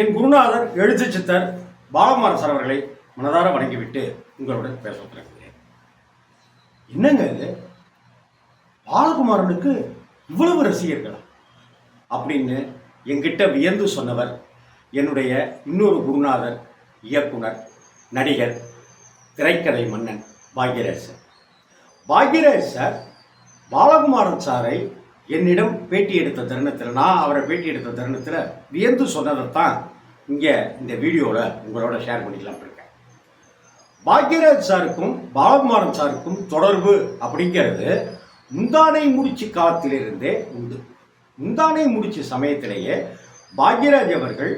என் குருநாதர் எழுத்து சித்தர் பாலகுமாரன் சார் அவர்களை மனதார வணங்கிவிட்டு உங்களுடன் பேச தொடங்குகிறேன். என்னங்க இது, பாலகுமாரனுக்கு இவ்வளவு ரசிகர்களா அப்படின்னு என்கிட்ட வியந்து சொன்னவர் என்னுடைய இன்னொரு குருநாதர், இயக்குனர், நடிகர், திரைக்கதை மன்னன் பாக்யராஜ் சார். பாக்யராஜ் சார் பாலகுமாரன் சாரை என்னிடம் பேட்டி எடுத்த தருணத்தில், நான் அவரை பேட்டி எடுத்த தருணத்தில் வியந்து சொன்னதைத்தான் இங்கே இந்த வீடியோவில் உங்களோட ஷேர் பண்ணிக்கலாம் இருக்கேன். பாக்யராஜ் சாருக்கும் பாலகுமாரன் சாருக்கும் தொடர்பு அப்படிங்கிறது முந்தானை முடிச்சு காலத்திலிருந்தே உண்டு. முந்தானை முடிச்சு சமயத்திலேயே பாக்யராஜ் அவர்கள்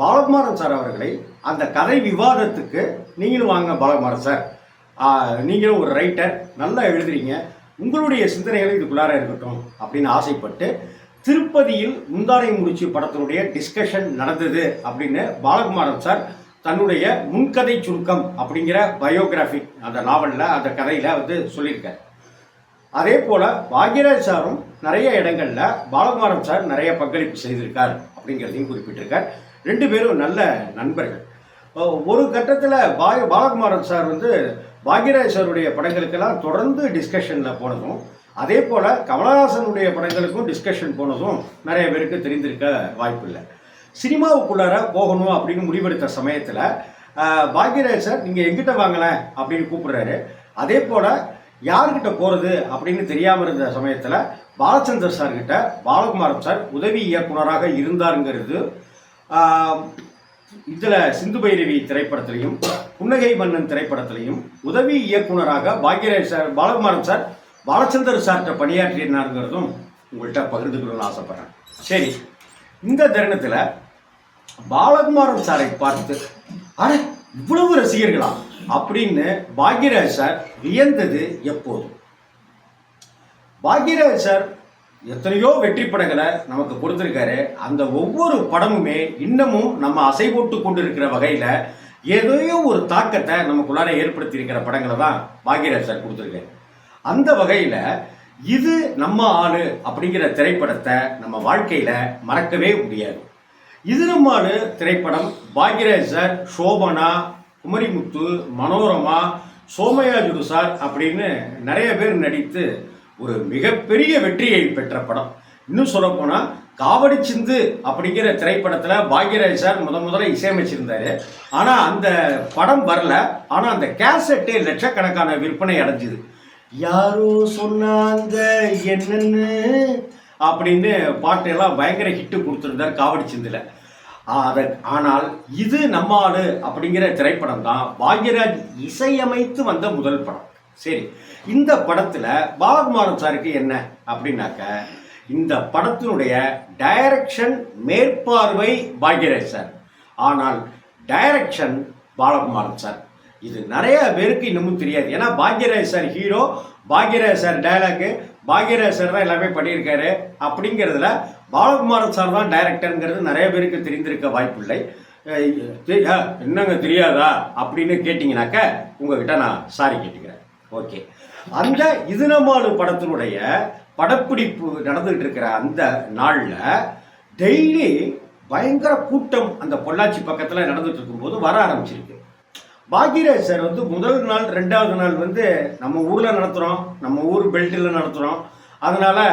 பாலகுமாரன் சார் அவர்களை அந்த கதை விவாதத்துக்கு, நீங்களும் வாங்க பாலகுமாரன் சார், நீங்களும் ஒரு ரைட்டர், நல்லா எழுதுறீங்க, உங்களுடைய சிந்தனைகள் இதுக்குள்ளார இருக்கட்டும் அப்படின்னு ஆசைப்பட்டு திருப்பதியில் முந்தானை முடிச்சு படத்தினுடைய டிஸ்கஷன் நடந்தது அப்படின்னு பாலகுமாரன் சார் தன்னுடைய முன்கதை சுருக்கம் அப்படிங்கிற பயோகிராஃபி அந்த நாவலில், அந்த கதையில் சொல்லியிருக்கார். அதே போல் பாக்யராஜ் சாரும் நிறைய இடங்களில் பாலகுமாரன் சார் நிறைய பங்களிப்பு செய்திருக்கார் அப்படிங்கிறதையும் குறிப்பிட்டிருக்கார். ரெண்டு பேரும் நல்ல நண்பர்கள். ஒரு கட்டத்தில் பாலகுமாரன் சார் பாக்யராஜ் சாருடைய படங்களுக்கெல்லாம் தொடர்ந்து டிஸ்கஷனில் போனதும், அதே போல் கமலஹாசனுடைய படங்களுக்கும் டிஸ்கஷன் போனதும் நிறைய பேருக்கு தெரிந்திருக்க வாய்ப்பு இல்லை. சினிமாவுக்குள்ளார போகணும் அப்படின்னு முடிவெடுத்த சமயத்தில் பாக்யராஜ் சார் நீங்கள் எங்கிட்ட வாங்கலேன் அப்படின்னு கூப்பிடுறாரு. அதே போல் யார்கிட்ட போகிறது அப்படின்னு தெரியாமல் இருந்த சமயத்தில் பாலச்சந்தர் சார்கிட்ட பாலகுமாரன் சார் உதவி இயக்குனராக இருந்தாருங்கிறது இதில் சிந்து பைரவி திரைப்படத்திலையும் புன்னகை மன்னன் திரைப்படத்திலையும் உதவி இயக்குனராக பாக்யராஜ் சார் பாலகுமாரன் சார் பாலச்சந்தர் சார்கிட்ட பணியாற்றினாருங்கிறதும் உங்கள்கிட்ட பகிர்ந்துக்கணும்னு ஆசைப்பட்றேன். சரி, இந்த தருணத்தில் பாலகுமாரன் சாரை பார்த்து அட இவ்வளவு ரசிகர்களா அப்படின்னு பாக்யராஜ் சார் வியந்தது எப்போதும். பாக்யராஜ் சார் எத்தனையோ வெற்றி படங்களை நமக்கு கொடுத்துருக்காரு. அந்த ஒவ்வொரு படமுமே இன்னமும் நம்ம அசை போட்டு கொண்டு இருக்கிற வகையில் ஏதோ ஒரு தாக்கத்தை நமக்குள்ளார ஏற்படுத்தி இருக்கிற படங்களை தான் பாக்யராஜ் சார் கொடுத்துருக்காரு. அந்த வகையில் இது நம்ம ஆளு அப்படிங்கிற திரைப்படத்தை நம்ம வாழ்க்கையில் மறக்கவே முடியாது. இது நம்ம ஆளு திரைப்படம் பாக்யராஜ் சார், சோபனா, குமரிமுத்து, மனோரமா, சோமயாஜுடு சார் அப்படின்னு நிறைய பேர் நடித்து ஒரு மிகப்பெரிய வெற்றியை பெற்ற படம். இன்னும் சொல்லப்போனால் காவடி சிந்து அப்படிங்கிற திரைப்படத்தில் பாக்யராஜ் சார் முதல்ல இசையமைச்சிருந்தார். ஆனால் அந்த படம் வரல. ஆனால் அந்த கேசட்டே லட்சக்கணக்கான விற்பனை அடைஞ்சிது. யாரோ சொன்னாங்க என்னன்னு அப்படின்னு பாட்டெல்லாம் பயங்கர ஹிட்டு கொடுத்துருந்தார் காவடி சிந்துல. ஆனால் இது நம்ம ஆளு அப்படிங்கிற திரைப்படம் தான் பாக்யராஜ் இசையமைத்து வந்த முதல் படம். சரி, இந்த படத்தில் பாலகுமாரன் சாருக்கு என்ன அப்படின்னாக்க, இந்த படத்தினுடைய டைரக்ஷன் மேற்பார்வை பாக்யராஜ் சார், ஆனால் டைரக்ஷன் பாலகுமாரன் சார். இது நிறைய பேருக்கு இன்னமும் தெரியாது. ஏன்னா Bhagyaraj sir hero, Bhagyaraj sir dialogue, Bhagyaraj sir தான் எல்லாமே பண்ணியிருக்காரு. அப்படிங்கிறதுல பாலகுமாரன் சார் தான் டைரக்டருங்கிறது நிறைய பேருக்கு தெரிந்திருக்க வாய்ப்பில்லை. என்னங்க தெரியாதா அப்படின்னு கேட்டிங்கனாக்க உங்ககிட்ட நான் சாரி கேட்டுக்கிறேன். ஓகே, அந்த இது நம்மாலு படத்தினுடைய படப்பிடிப்பு நடந்துகிட்டு இருக்கிற அந்த நாளில் டெய்லி பயங்கர கூட்டம் அந்த பொள்ளாச்சி பக்கத்தில் நடந்துட்டு இருக்கும்போது வர ஆரம்பிச்சிருக்கு. பாக்யராஜ் சார் முதல் நாள், ரெண்டாவது நாள் நம்ம ஊரில் நடத்துகிறோம், நம்ம ஊர் பெல்ட்டில் நடத்துகிறோம், அதனால்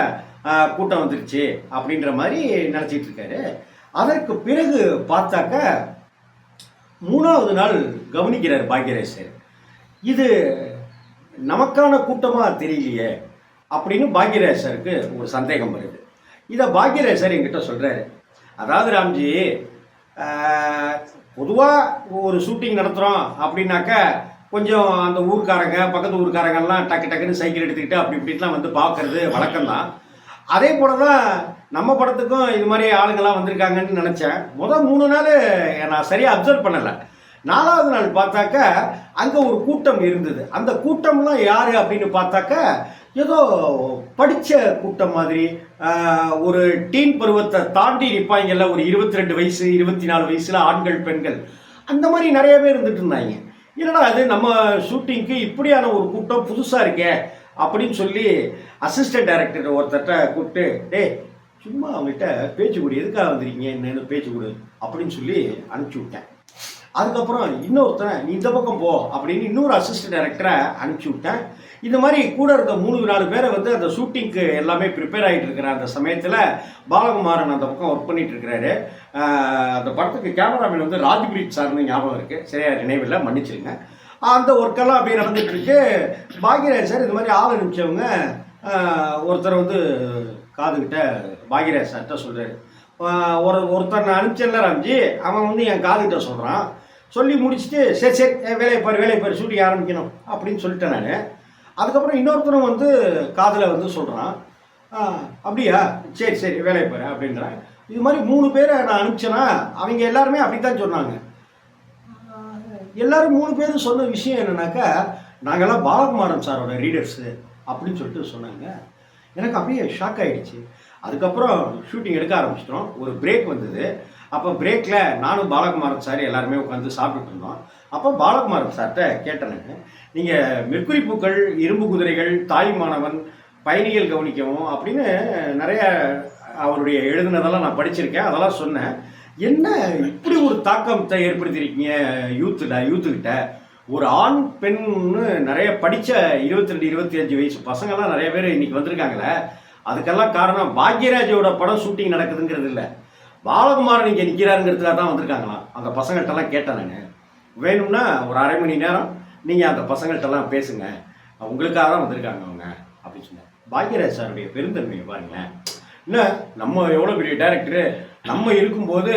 கூட்டம் வந்துருச்சு அப்படின்ற மாதிரி நினச்சிட்டு இருக்காரு. அதற்கு பிறகு பார்த்தாக்க மூணாவது நாள் கவனிக்கிறார் பாக்யராஜ் சார். இது நமக்கான கூட்டமாக தெரியலையே அப்படின்னு பாக்யராஜ் சாருக்கு ஒரு சந்தேகம் வருது. இதை பாக்யராஜ் சார் என்கிட்ட சொல்கிறாரு. அதாவது ராம்ஜி, பொதுவாக ஒரு ஷூட்டிங் நடத்துகிறோம் அப்படின்னாக்க கொஞ்சம் அந்த ஊர்க்காரங்க, பக்கத்து ஊர்க்காரங்கெல்லாம் டக்கு டக்குன்னு சைக்கிள் எடுத்துக்கிட்டு அப்படி இப்படிலாம் பார்க்கறது வழக்கம்தான். அதே போல தான் நம்ம படத்துக்கும் இது மாதிரி ஆளுங்கள்லாம் வந்திருக்காங்கன்னு நினச்சேன். முதல் 3 நாள் நான் சரியாக அப்சர்வ் பண்ணலை. 4வது நாள் பார்த்தாக்க அங்கே ஒரு கூட்டம் இருந்தது. அந்த கூட்டம்லாம் யார் அப்படின்னு பார்த்தாக்க ஏதோ படித்த கூட்டம் மாதிரி, ஒரு டீன் பருவத்தை தாண்டி நிற்பாங்கல்ல, ஒரு 22 வயசு 24 வயசில் ஆண்கள் பெண்கள், அந்த மாதிரி நிறைய பேர் இருந்துட்டு இருந்தாங்க. என்னடா அது நம்ம ஷூட்டிங்க்கு இப்படியான ஒரு கூட்டம் புதுசாக இருக்கே அப்படின்னு சொல்லி அசிஸ்டன்ட் டைரக்டர் ஒருத்தட்ட கூப்பிட்டு, டே சும்மா அவங்ககிட்ட பேச்சு கொடு, எதுக்காக வந்திருக்கீங்க என்னன்னு பேச்சு கொடு அப்படின்னு சொல்லி அனுப்பிச்சி விட்டேன். அதுக்கப்புறம் இன்னொருத்தனை நீ இந்த பக்கம் போ அப்படின்னு இன்னொரு அசிஸ்டன்ட் டைரக்டரை அனுப்பிச்சி விட்டேன். இந்த மாதிரி கூட இருக்க 3-4 பேரை வந்து அந்த ஷூட்டிங்க்கு எல்லாமே ப்ரிப்பேர் ஆகிட்டு இருக்கிற அந்த சமயத்தில் பாலகுமாரன் அந்த பக்கம் ஒர்க் பண்ணிட்டு இருக்கிறாரு. அந்த படத்துக்கு கேமராமேன் வந்து ராஜ்பிரீத் சார்னு ஞாபகம் இருக்குது, சரியா நினைவில்லை, மன்னிச்சிருங்க. அந்த ஒர்க்கெல்லாம் அப்படியே நடந்துட்டு இருக்கு. பாக்யராஜ் சார் இது மாதிரி ஆள் அனுப்பிச்சவங்க ஒருத்தர் வந்து காதுகிட்ட பாக்யராஜ் சார்கிட்ட சொல்கிறாரு, ஒருத்தர் அனுப்பிச்சல ராம்ஜி, அவன் வந்து என் காதுகிட்ட சொல்கிறான். சொல்லி முடிச்சுட்டு சரி சரி வேலையை பாரு ஷூட்டிங் ஆரம்பிக்கணும் அப்படின்னு சொல்லிட்டேன் நான். அதுக்கப்புறம் இன்னொருத்தரும் வந்து காதில் வந்து சொல்கிறான், அப்படியா சரி சரி வேலையை பாரு அப்படின்றான். இது மாதிரி 3 பேரை நான் அனுப்பிச்சேன்னா அவங்க எல்லாருமே அப்படி தான் சொன்னாங்க. எல்லாரும் 3 பேரும் சொன்ன விஷயம் என்னன்னாக்கா, நாங்கள்லாம் பாலகுமாரன் சாரோட ரீடர்ஸு அப்படின்னு சொல்லிட்டு சொன்னாங்க. எனக்கு அப்படியே ஷாக் ஆகிடுச்சு. அதுக்கப்புறம் ஷூட்டிங் எடுக்க ஆரம்பிச்சிட்டோம். ஒரு பிரேக் வந்தது. அப்போ பிரேக்கில் நானும் பாலகுமாரன் சார் எல்லாருமே உட்காந்து சாப்பிட்டுட்டு இருந்தோம். அப்போ பாலகுமாரன் சார்கிட்ட கேட்டேன், நீங்கள் மெர்க்குரி பூக்கள், இரும்பு குதிரைகள், தாய் மாணவன், பயணிகள் கவனிக்கவும் அப்படின்னு நிறைய அவருடைய எழுதுனதெல்லாம் நான் படிச்சிருக்கேன், அதெல்லாம் சொன்னேன். என்ன இப்படி ஒரு தாக்கத்தை ஏற்படுத்தியிருக்கீங்க யூத்துக்கிட்ட? ஒரு ஆண் பெண்ணு நிறைய படித்த 22-25 வயசு பசங்கள்லாம் நிறைய பேர் இன்னைக்கு வந்திருக்காங்களே, அதுக்கெல்லாம் காரணம் பாக்யராஜோட படம் ஷூட்டிங் நடக்குதுங்கிறது இல்லை, பாலகுமாரன் இங்கே நிற்கிறாருங்கிறதுக்காக தான் வந்திருக்காங்களாம். அந்த பசங்கள்கிட்டலாம் கேட்டேன் நான். வேணும்னா ஒரு அரை மணி நேரம் நீங்கள் அந்த பசங்கள்கிட்டலாம் பேசுங்க, உங்களுக்காக தான் வந்திருக்காங்க அவங்க அப்படின்னு சொன்னேன். பாக்யராஜ் சாருடைய பெருந்தன்மையை பாருங்களேன். இல்லை நம்ம எவ்வளோ பெரிய டைரக்டரு, நம்ம இருக்கும்போது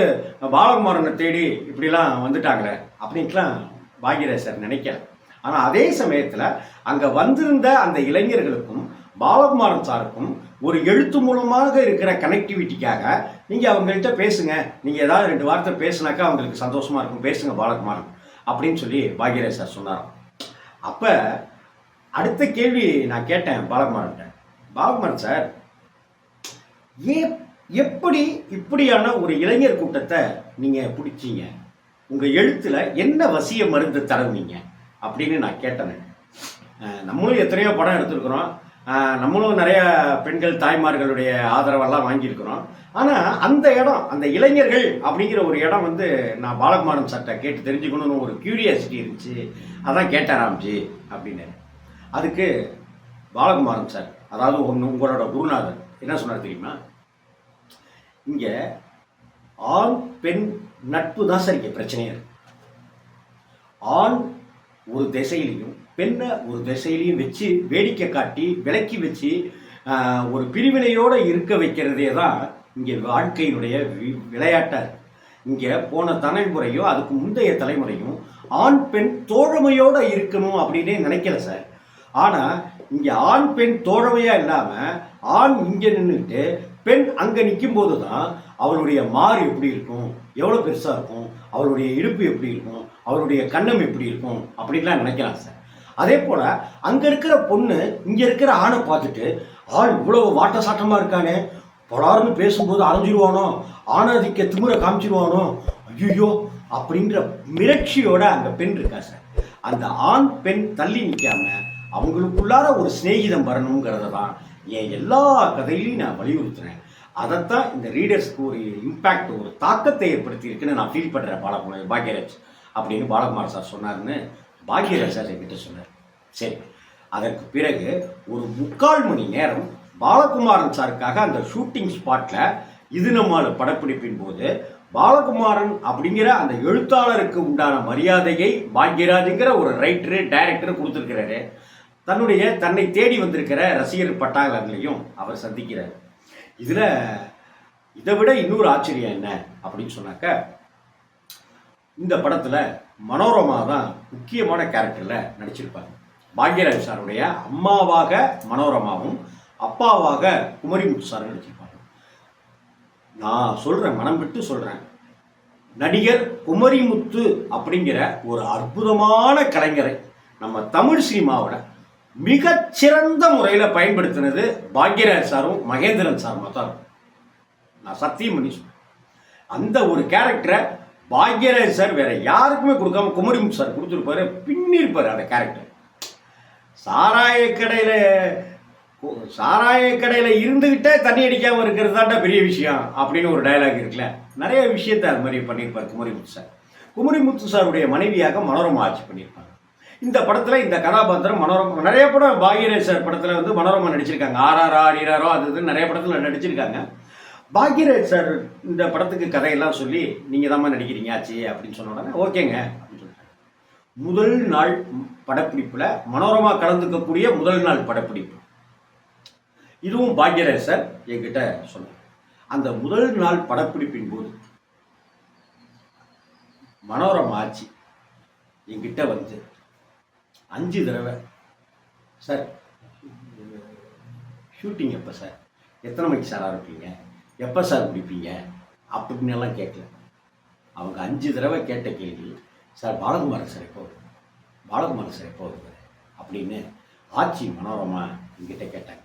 பாலகுமாரனை தேடி இப்படிலாம் வந்துட்டாங்களே அப்படின்ட்டுலாம் பாக்யராஜ் சார் நினைக்கல. ஆனால் அதே சமயத்தில் அங்கே வந்திருந்த அந்த இளைஞர்களுக்கும் பாலகுமாரன் சாருக்கும் ஒரு எழுத்து மூலமாக இருக்கிற கனெக்டிவிட்டிக்காக நீங்கள் அவங்கள்ட்ட பேசுங்க, நீங்கள் ஏதாவது 2 வார்த்தை பேசுனாக்கா அவங்களுக்கு சந்தோஷமாக இருக்கும், பேசுங்க பாலகுமாரன் அப்படின்னு சொல்லி பாக்யராஜ் சார் சொன்னார். அப்போ அடுத்த கேள்வி நான் கேட்டேன் பாலகுமாரன்ட்ட, பாலகுமாரன் சார் எப்படி இப்படியான ஒரு இளைஞர் கூட்டத்தை நீங்கள் பிடிச்சிங்க, உங்கள் எழுத்தில் என்ன வசிய மருந்து தருவீங்க அப்படின்னு நான் கேட்டேன். நம்மளும் எத்தனையோ படம் எடுத்துருக்குறோம், நம்மளும் நிறைய பெண்கள் தாய்மார்களுடைய ஆதரவெல்லாம் வாங்கியிருக்கிறோம். ஆனால் அந்த இடம், அந்த இளைஞர்கள் அப்படிங்கிற ஒரு இடம் வந்து நான் பாலகுமாரன் சார்ட்ட கேட்டு தெரிஞ்சுக்கணும்னு ஒரு கியூரியாசிட்டி இருந்துச்சு, அதான் கேட்டேன் ராம்ஜி அப்படின்னு. அதுக்கு பாலகுமாரன் சார், அதாவது உங்களோட குருநாதர் என்ன சொன்னார் தெரியுமா, இங்கே ஆண் பெண் நட்பு தான் சார் இங்கே பிரச்சனையே இருக்கு. ஆண் ஒரு திசையிலையும் பெண்ணை ஒரு திசையிலையும் வச்சு வேடிக்கை காட்டி விலக்கி வச்சு ஒரு பிரிவினையோடு இருக்க வைக்கிறதே தான் இங்கே வாழ்க்கையினுடைய விளையாட்டாக. இங்கே போன தலைமுறையோ அதுக்கு முந்தைய தலைமுறையும் ஆண் பெண் தோழமையோடு இருக்கணும் அப்படின்னே நினைக்கல சார். ஆனால் இங்கே ஆண் பெண் தோழமையாக இல்லாமல் ஆண் இங்கே நின்றுட்டு பெண் அங்கே நிற்கும் போது தான் அவருடைய மாறு எப்படி இருக்கும், எவ்வளோ பெருசாக இருக்கும், அவருடைய இடுப்பு எப்படி இருக்கும், அவருடைய கன்னம் எப்படி இருக்கும் அப்படின்லாம் நினைக்கலாம் சார். அதே போல் அங்கே இருக்கிற பொண்ணு இங்கே இருக்கிற ஆணை பார்த்துட்டு, ஆள் இவ்வளோ வாட்ட சாட்டமாக இருக்கானே, பொலார்னு பேசும்போது அரைஞ்சிருவானோ, ஆணாதிக்க திமுறை காமிச்சிருவானோ, ஐயோ அப்படின்ற மிரட்சியோட அங்கே பெண் இருக்கா சார். அந்த ஆண் பெண் தள்ளி நிற்காம அவங்களுக்குள்ளார ஒரு சிநேகிதம் வரணுங்கிறத தான் என் எல்லா கதையிலையும் நான் வலியுறுத்துறேன். அதைத்தான் இந்த ரீடர்ஸ்க்கு ஒரு இம்பேக்ட், ஒரு தாக்கத்தை ஏற்படுத்தி இருக்குன்னு நான் ஃபீல் பண்ணுறேன் பாக்யராஜ் அப்படின்னு பாலகுமார் சார் சொன்னார்னு பாக்யராஜ் சார் என்கிட்ட சொன்னார். சரி, அதற்கு பிறகு ஒரு 3/4 மணி நேரம் பாலகுமாரன் சாருக்காக அந்த ஷூட்டிங் ஸ்பாட்டில் இது நம்மள படப்பிடிப்பின் போது பாலகுமாரன் அப்படிங்கிற அந்த எழுத்தாளருக்கு உண்டான மரியாதையை பாக்யராஜுங்கிற ஒரு ரைட்டரு டைரக்டர் கொடுத்துருக்கிறாரு. தன்னை தேடி வந்திருக்கிற ரசிகர் பட்டாளர்களையும் அவர் சந்திக்கிறார். இதில் இதை விட இன்னொரு ஆச்சரியம் என்ன அப்படின்னு சொன்னாக்க, இந்த படத்தில் மனோரமா தான் முக்கியமான கேரக்டரில் நடிச்சிருப்பாங்க. பாக்யராஜ் சாருடைய அம்மாவாக மனோரமாவும் அப்பாவாக குமரிமுத்து சாரும் நடிச்சிருப்பாங்க. நான் சொல்கிறேன், மனம் விட்டு சொல்கிறேன், நடிகர் குமரிமுத்து அப்படிங்கிற ஒரு அற்புதமான கலைஞரை நம்ம தமிழ் சினிமாவோட மிகச்சிறந்த முறையில் பயன்படுத்தினது பாக்யராஜ் சாரும் மகேந்திரன் சாரும் தான். நான் சத்தியம் பண்ணி சொல்றேன், அந்த ஒரு கேரக்டரை பாக்யராஜ் சார் வேற யாருக்குமே கொடுக்காம குமரிமுத்து சார் கொடுத்துருப்பாரு, பின்னிருப்பாரு அந்த கேரக்டர். சாராய கடையில் சாராய கடையில் இருந்துக்கிட்டே தண்ணி அடிக்காமல் இருக்கிறது தான்டா பெரிய விஷயம் அப்படின்னு ஒரு டயலாக் இருக்குல்ல. நிறைய விஷயத்தை அது மாதிரி பண்ணியிருப்பார் குமரிமுத்து சார். குமரிமுத்து சாருடைய மனைவியாக மனோரமா ஆட்சி பண்ணியிருப்பாங்க. இந்த படத்தில் இந்த கதாபாத்திரம் மனோரமா, நிறைய படம் பாக்யராஜ் சார் படத்தில் வந்து மனோரமா நடிச்சிருக்காங்க. ஆர்ஆரோ ஆரிராரோ அது இது நிறைய படத்தில் நடிச்சிருக்காங்க. பாக்யராஜ் சார் இந்த படத்துக்கு கதையெல்லாம் சொல்லி நீங்கள் தான் நடிக்கிறீங்க ஆச்சு அப்படின்னு சொன்ன உடனே ஓகேங்க அப்படின்னு சொல்லிட்டாங்க. முதல் நாள் படப்பிடிப்பில் மனோரமா கலந்துக்கக்கூடிய முதல் நாள் படப்பிடிப்பு இதுவும் பாக்யராஜ் சார் என்கிட்ட சொன்னார். அந்த முதல் நாள் படப்பிடிப்பின் போது மனோரமா ஆட்சி என்கிட்ட வந்து 5 தடவை, சார் ஷூட்டிங் எப்போ சார், எத்தனை மணிக்கு சார் ஆரம்பிப்பீங்க, எப்போ சார் முடிப்பீங்க அப்படின்னு எல்லாம் கேட்கல. அவங்க 5 தடவை கேட்ட கேள்வி, சார் பாலகுமாரன் சார் எப்போ வருது, பாலகுமாரன் சார் எப்போ வருது அப்படின்னு ஆட்சி மனோரமா என்கிட்ட கேட்டாங்க.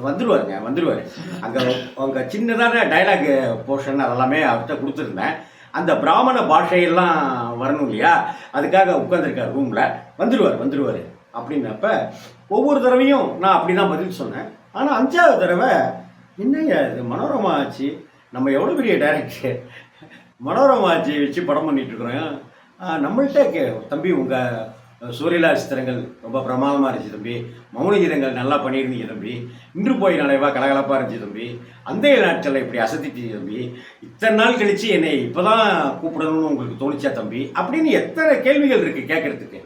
வந்துடுவார். அங்கே அவங்க சின்னதான டைலாக் போர்ஷன் அதெல்லாமே அவர்கிட்ட கொடுத்துருந்தேன். அந்த பிராமண பாஷையெல்லாம் வரணும் இல்லையா, அதுக்காக உட்காந்துருக்கார் ரூமில். வந்துடுவார் அப்படின்னப்ப ஒவ்வொரு தடவையும் நான் அப்படி தான் பதில் சொன்னேன். ஆனால் 5ஆவது தடவை என்னையா இது மனோரமா ஆச்சு, நம்ம எவ்வளோ பெரிய டைரக்டர், மனோரமா ஆட்சி வச்சு படம் பண்ணிகிட்ருக்குறோம், நம்மள்கிட்ட தம்பி உங்கள் சூரியலா சித்திரங்கள் ரொம்ப பிரமாதமாக இருந்துச்சு தம்பி, மௌன கீதங்கள் நல்லா பண்ணியிருந்தீங்க தம்பி, இன்று போய் நாளைவா கலகலப்பாக இருந்துச்சு தம்பி, அந்த நாட்களில் இப்படி அசத்திச்சு தம்பி, இத்தனை நாள் கழித்து என்னை இப்போ தான் கூப்பிடணும்னு உங்களுக்கு தோணிச்சா தம்பி அப்படின்னு எத்தனை கேள்விகள் இருக்குது கேட்குறதுக்கு.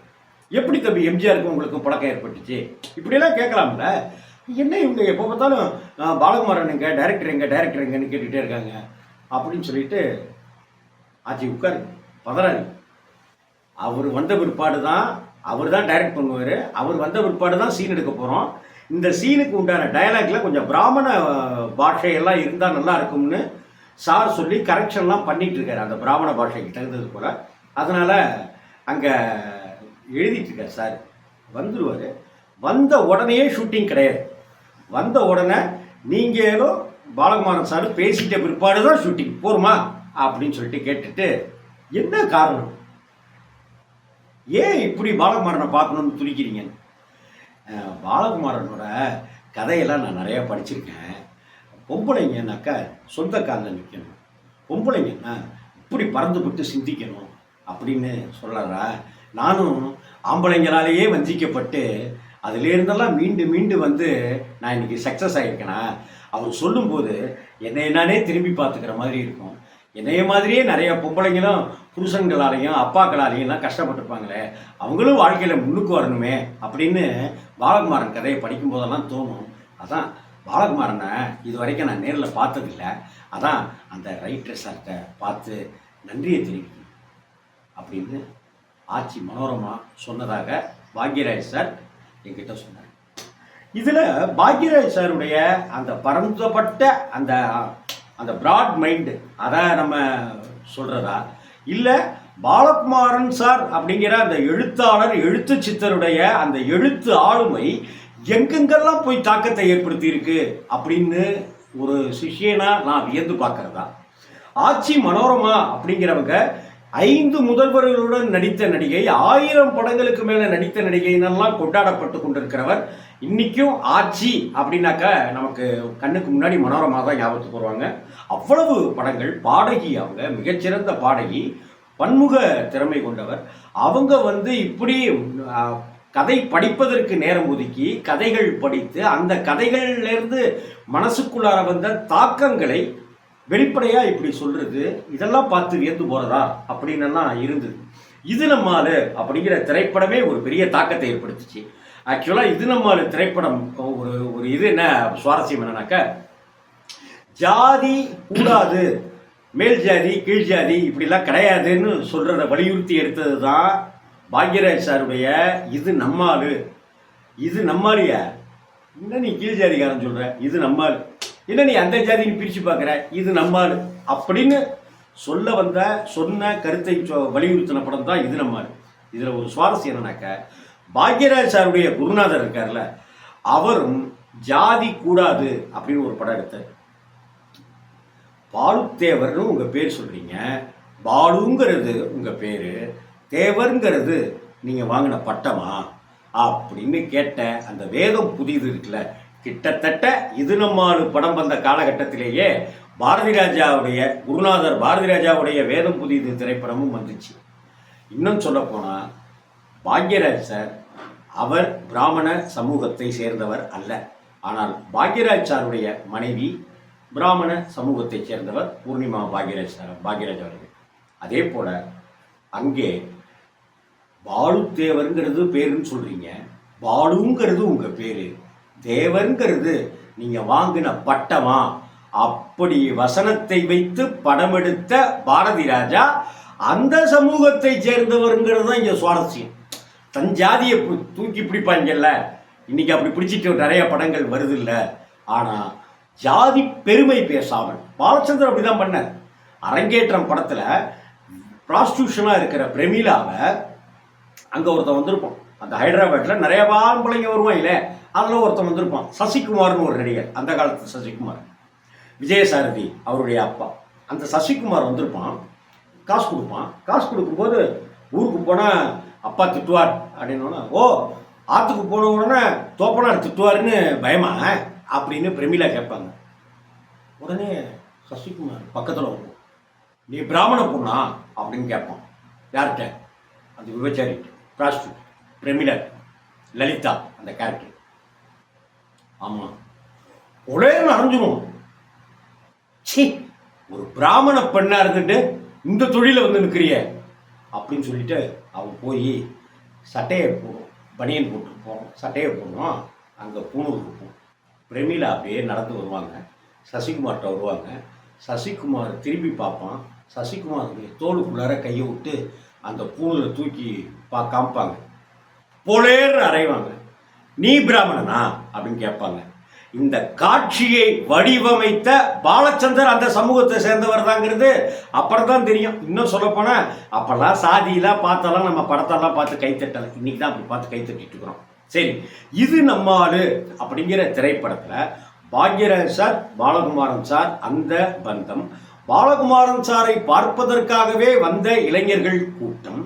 எப்படி தம்பி எம்ஜிஆருக்கும் உங்களுக்கும் பழக்கம் ஏற்பட்டுச்சு இப்படியெல்லாம் கேட்கலாம்ல. என்ன இவங்க எப்போ பார்த்தாலும் பாலகுமாரன் டைரக்டர் எங்கன்னு கேட்டுக்கிட்டே இருக்காங்க அப்படின்னு சொல்லிட்டு ஆட்சி உட்காரு பதறாரு. அவர் வந்த பிற்பாடு தான் அவர் தான் டைரக்ட் பண்ணுவார். அவர் வந்த பிற்பாடு தான் சீன் எடுக்க போகிறோம். இந்த சீனுக்கு உண்டான டயலாக்ல கொஞ்சம் பிராமண பாஷையெல்லாம் இருந்தால் நல்லா இருக்கும்னு சார் சொல்லி கரெக்ஷன்லாம் பண்ணிகிட்டு இருக்காரு அந்த பிராமண பாஷைக்கு தகுந்தது போல். அதனால் அங்கே எழுதிட்டுருக்கார் சார். வந்துடுவார். வந்த உடனேயே ஷூட்டிங் கிடையாது. வந்த உடனே நீங்கள் ஏதோ பாலகுமாரன் சார் பேசிட்ட பிற்பாடு தான் ஷூட்டிங் போருமா அப்படின்னு சொல்லிட்டு கேட்டுட்டு, என்ன காரணம், ஏன் இப்படி பாலகுமாரனை பார்க்கணுன்னு துடிக்கிறீங்க? பாலகுமாரனோட கதையெல்லாம் நான் நிறையா படிச்சிருக்கேன். பொம்பளைங்கன்னாக்கா சொந்த காலில் நிற்கணும், பொம்பளைங்கன்னா இப்படி பறந்துபட்டு சிந்திக்கணும் அப்படின்னு சொல்கிறாரா. நானும் ஆம்பளைங்களாலேயே வஞ்சிக்கப்பட்டு அதுலேருந்தெல்லாம் மீண்டு வந்து நான் இன்றைக்கி சக்ஸஸ் ஆகியிருக்கேனா. அவர் சொல்லும்போது என்னை நானே திரும்பி பார்த்துக்கிற மாதிரி இருக்கும். என்னைய மாதிரியே நிறைய பொம்பளைங்களும் புருஷன்களாலையும் அப்பாக்களாலையும் கஷ்டப்பட்டுருப்பாங்களே, அவங்களும் வாழ்க்கையில் முன்னுக்கு வரணுமே அப்படின்னு பாலகுமாரன் கதையை படிக்கும் போதெல்லாம் தோணும். அதான் பாலகுமாரனை இது வரைக்கும் நான் நேரில் பார்த்ததில்லை. அதான் அந்த ரைட்டர் சார்கிட்ட பார்த்து நன்றியை தெரிவிக்கணும் அப்படின்னு ஆட்சி மனோரமா சொன்னதாக பாக்யராஜ் சார் என்கிட்ட சொன்னார். இதில் பாக்யராஜ் சாருடைய அந்த பரந்தப்பட்ட அந்த அந்த பிராட் மைண்டு அதை நம்ம சொல்கிறதா, இல்லை பாலகுமாரன் சார் அப்படிங்கிற அந்த எழுத்தாளர் எழுத்து சித்தருடைய அந்த எழுத்து ஆளுமை எங்கெங்கெல்லாம் போய் தாக்கத்தை ஏற்படுத்தி இருக்கு அப்படின்னு ஒரு சிஷியனா நான் வியந்து பார்க்கறதா. ஆட்சி மனோரமா அப்படிங்கிறவங்க 5 முதல்வர்களுடன் நடித்த நடிகை, 1000 படங்களுக்கு மேலே நடித்த நடிகைன்னெல்லாம் கொண்டாடப்பட்டு கொண்டிருக்கிறவர். இன்றைக்கும் ஆட்சி அப்படின்னாக்கா நமக்கு கண்ணுக்கு முன்னாடி மனோரமா தான் ஞாபகத்துக்கு வருவாங்க. அவ்வளவு படங்கள், பாடகி, அவங்க மிகச்சிறந்த பாடகி, பன்முக திறமை கொண்டவர். அவங்க வந்து இப்படி கதை படிப்பதற்கு நேரம் ஒதுக்கி கதைகள் படித்து அந்த கதைகள்லேருந்து மனசுக்குள்ளார வந்த தாக்கங்களை வெளிப்படையாக இப்படி சொல்கிறது, இதெல்லாம் பார்த்து வியந்து போகிறதா அப்படின்னெல்லாம் இருந்தது. இது நம்மால் அப்படிங்கிற திரைப்படமே ஒரு பெரிய தாக்கத்தை ஏற்படுத்துச்சு. ஆக்சுவலாக இது நம்மால் திரைப்படம் ஒரு இது என்ன சுவாரஸ்யம் என்னன்னாக்கா, ஜாதி கூடாது, மேல் ஜாதி கீழ் ஜாதி இப்படிலாம் கிடையாதுன்னு சொல்கிறத வலியுறுத்தி எடுத்தது தான் பாக்யராஜ் சாருடைய இது நம்மால். இது நம்மாலியா, என்ன நீ கீழ் ஜாதிக்காரன் சொல்கிற, இது நம்மால், இல்லை நீ அந்த ஜாதின்னு பிரித்து பார்க்குற, இது நம்மால் அப்படின்னு சொன்ன கருத்தை வலியுறுத்தின படம் தான் இது நம்மால். இதில் ஒரு சுவாரஸ்யம் என்னன்னாக்க, பாக்யராஜ் சாருடைய குருநாதர் இருக்கார்ல, அவரும் ஜாதி கூடாது அப்படின்னு ஒரு படம் எடுத்தார். பாலுத்தேவர்னு உங்கள் பேர் சொல்கிறீங்க, பாலுங்கிறது உங்கள் பேர், தேவருங்கிறது நீங்கள் வாங்கின பட்டமா அப்படின்னு கேட்ட அந்த வேதம் புதிது இருக்குல்ல, கிட்டத்தட்ட இது நம்மால் படம் வந்த காலகட்டத்திலேயே பாரதி ராஜாவுடைய குருநாதர் பாரதி ராஜாவுடைய வேதம் புதிது திரைப்படமும் வந்துச்சு. இன்னும் சொல்ல போனால் பாக்யராஜ் சார் அவர் பிராமண சமூகத்தை சேர்ந்தவர் அல்ல. ஆனால் பாக்யராஜ் சாருடைய மனைவி பிராமண சமூகத்தை சேர்ந்தவர் பூர்ணிமா பாக்யராஜ் அவர்கள். அதே போல் அங்கே பாலு தேவருங்கிறது பேருன்னு சொல்கிறீங்க, பாலுங்கிறது உங்கள் பேர், தேவருங்கிறது நீங்கள் வாங்கின பட்டமா? அப்படி வசனத்தை வைத்து படம் எடுத்த பாரதி ராஜா அந்த சமூகத்தை சேர்ந்தவருங்கிறது தான் இங்கே சுவாரஸ்யம். தன் ஜாதியை தூக்கி பிடிப்பாங்கல்ல, இன்னைக்கு அப்படி பிடிச்சிட்டு நிறைய படங்கள் வருது இல்லை. ஆனால் ஜாதி பெருமை பேசாமல் பாலச்சந்தர் அப்படி தான் பண்ணார். அரங்கேற்றம் படத்தில் ப்ராஸ்டியூஷனாக இருக்கிற பிரமிளாவை அங்கே ஒருத்தன் வந்திருப்பான். அந்த ஹைதராபாத்தில் நிறைய பிள்ளைங்க வருவான் இல்லை, அதில் ஒருத்தன் வந்திருப்பான். சசிகுமார்னு ஒரு நடிகர், அந்த காலத்து சசிகுமார், விஜயசாரதி அவருடைய அப்பா. அந்த சசிகுமார் வந்திருப்பான், காசு கொடுப்பான். காசு கொடுக்கும்போது ஊருக்கு போனால் அப்பா திட்டுவார் அப்படின்னோன்னா, ஓ ஆற்றுக்கு போன உடனே தோப்பனார் திட்டுவாருன்னு பயமா அப்படின்னு பிரமிளா கேட்பாங்க. உடனே சசிகுமார் பக்கத்தில் வரும், நீ பிராமண பொண்ணா அப்படின்னு கேட்பான். யார்கிட்ட? அந்த விபச்சாரி பிராஸ்டியூட் பிரமிளா, லலிதா அந்த கேரக்டர். ஆமாம், ஒரே அரைஞ்சிரும். சி, ஒரு பிராமண பெண்ணா இருந்துட்டு இந்த தொழிலை வந்து நிற்கிறிய அப்படின்னு சொல்லிட்டு அவன் போய் சட்டையை பனியன் போட்டுருப்போம், சட்டையை போடணும். அங்கே பூணூருக்கு போகும். பிரமிளா அப்படியே நடந்து வருவாங்க, சசிகுமார்கிட்ட வருவாங்க. சசிகுமார் திரும்பி பார்ப்பான். சசிகுமாருடைய தோலுக்குள்ளார கையை விட்டு அந்த பூணில் தூக்கி காமிப்பாங்க. போலேன்னு அறைவாங்க. நீ பிராமணனா அப்படின்னு கேட்பாங்க. இந்த காட்சியை வடிவமைத்த பாலச்சந்தர் அந்த சமூகத்தை சேர்ந்தவர் தாங்கிறது அப்புறம் தான் தெரியும். இன்னும் சொல்லப்போனால் அப்போல்லாம் சாதியெல்லாம் பார்த்தாலும் நம்ம படத்தெல்லாம் பார்த்து கைத்தட்டலை. இன்னைக்கு தான் அப்படி பார்த்து கைத்தட்டிட்டு இருக்கிறோம். சரி, இது நம்மால் அப்படிங்கிற திரைப்படத்தில் பாக்யராஜ் சார், பாலகுமாரன் சார், அந்த பந்தம், பாலகுமாரன் சாரை பார்ப்பதற்காகவே வந்த இளைஞர்கள் கூட்டம்,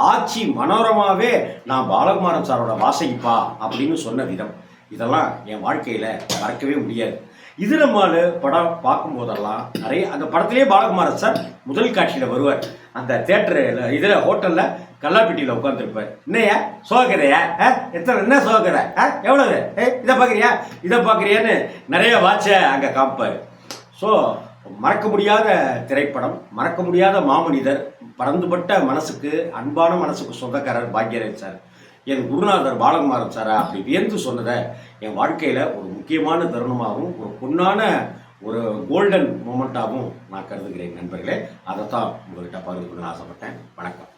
ஆட்சி மனோரமாவே நான் பாலகுமாரன் சாரோட வாசகிப்பா அப்படின்னு சொன்ன விதம், இதெல்லாம் என் வாழ்க்கையில் மறக்கவே முடியாது. இது நம்மால் படம் பார்க்கும்போதெல்லாம் நிறைய அந்த படத்திலே பாலகுமாரன் சார் முதல் காட்சியில் வருவார். அந்த தேட்டரில் இதில் ஹோட்டலில் கல்லாப்பட்டியில் உட்காந்துருப்பார். என்னையா சோகரையா, என்ன சோகரை, எவ்வளவு, இதை பார்க்குறியான்னு நிறைய வாட்சை அங்கே காமிப்பார். ஸோ மறக்க முடியாத திரைப்படம், மறக்க முடியாத மாமனிதர், பறந்துபட்ட மனசுக்கு, அன்பான மனசுக்கு சொந்தக்காரர் பாக்யராஜ் சார். என் குருநாதர் பாலகுமாரன் சாரா அப்படி வியந்து சொன்னதை என் வாழ்க்கையில் ஒரு முக்கியமான தருணமாகவும் ஒரு பொன்னான ஒரு கோல்டன் மூமெண்ட்டாகவும் நான் கருதுகிறேன் நண்பர்களே. அதைத்தான் உங்கள்கிட்ட பகிர்ந்து கொள்ள ஆசைப்பட்டேன். வணக்கம்.